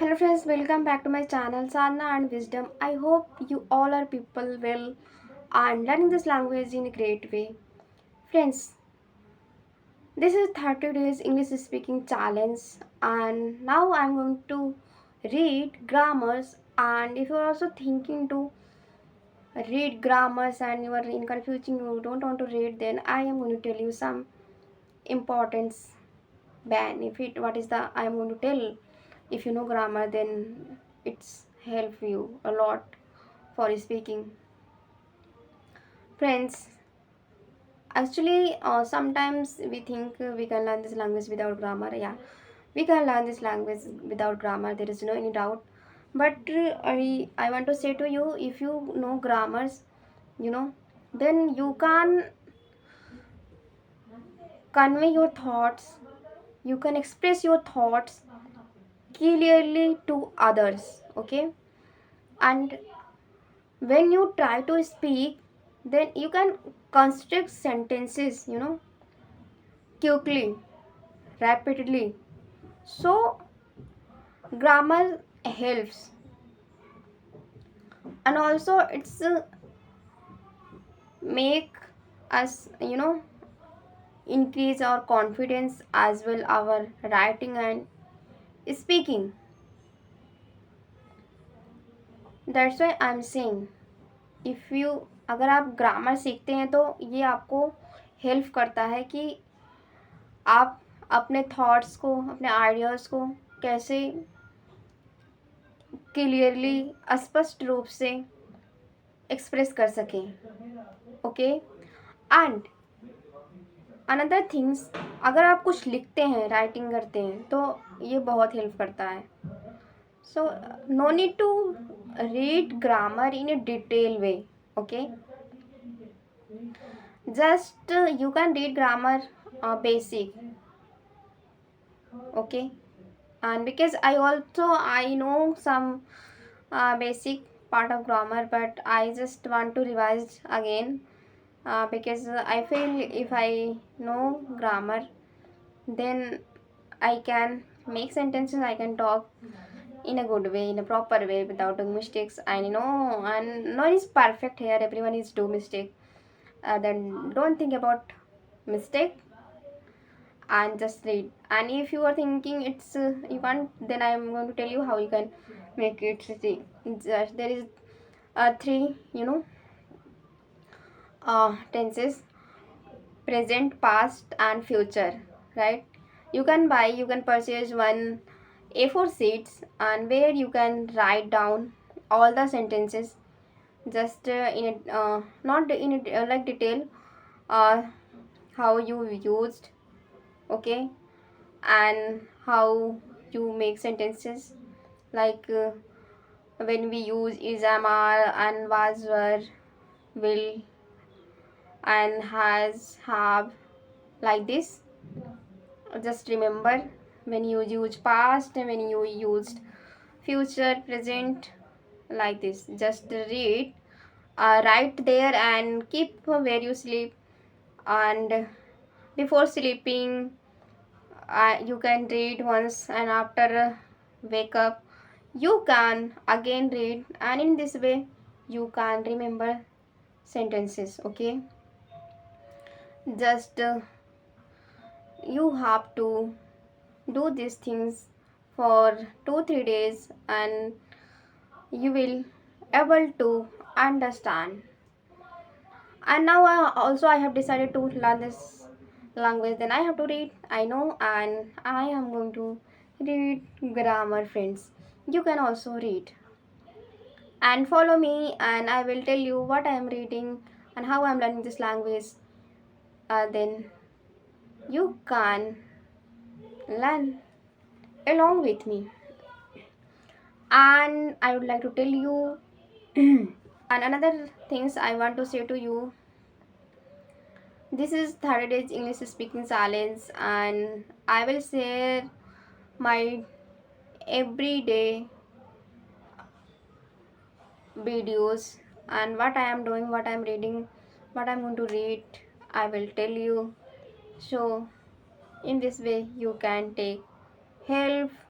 Hello friends, welcome back to my channel Sadhana and Wisdom. I hope you all are people well and learning this language in a great way. Friends, this is 30 days English speaking challenge and now I'm going to read grammars, and if you are also thinking to read grammars and you are in confusing, you don't want to read, then I am going to tell you some importance benefit. What is the I am going to tell. If you know grammar, then it's help you a lot for speaking. Friends, actually sometimes we think we can learn this language without grammar. Yeah, we can learn this language without grammar, there is no any doubt. But I want to say to you, if you know grammars, you know, then you can convey your thoughts, you can express your thoughts clearly to others. Okay, and when you try to speak, then you can construct sentences, quickly, rapidly. So grammar helps, and also it's make us, increase our confidence as well, our writing and speaking. That's why I'm saying, if you अगर आप grammar सीखते हैं तो ये आपको help करता है कि आप अपने थॉट्स को, अपने आइडियाज़ को कैसे क्लियरली, स्पष्ट रूप से एक्सप्रेस कर सकें. ओके, एंड अनदर थिंग्स, अगर आप कुछ लिखते हैं, राइटिंग करते हैं, तो ये बहुत हेल्प करता है. So no need to read grammar in a detail way. Okay, just you can read grammar basic. Okay, and because I know some basic part of grammar, but I just want to revise again, because I feel if I know grammar, then I can make sentences, I can talk in a good way, in a proper way, without doing mistakes. I know, and no one is perfect here, everyone is do mistake. Then don't think about mistake and just read. And if you are thinking it's you can't, then I'm going to tell you how you can make it. See, there is three, tenses: present, past and future, right? You can purchase one A4 sheets, and where you can write down all the sentences, just in it, not in it like detail, uh, how you used. Okay, and how you make sentences, like when we use is, am, are, and was, were, will, and has, have, like this. Just remember, when you use past and when you used future, present, like this. Just read, write there and keep where you sleep, and before sleeping you can read once, and after wake up you can again read, and in this way you can remember sentences. Okay, just you have to do these things for 2-3 days, and you will able to understand. And now I have decided to learn this language, then I have to read, I know, and I am going to read grammar. Friends, you can also read and follow me, and I will tell you what I am reading and how I am learning this language. Then you can learn along with me. And I would like to tell you and another things I want to say to you. This is 30 days English speaking challenge, and I will share my everyday videos and what I am doing, what I am reading, what I am going to read. I will tell you. So, in this way, you can take help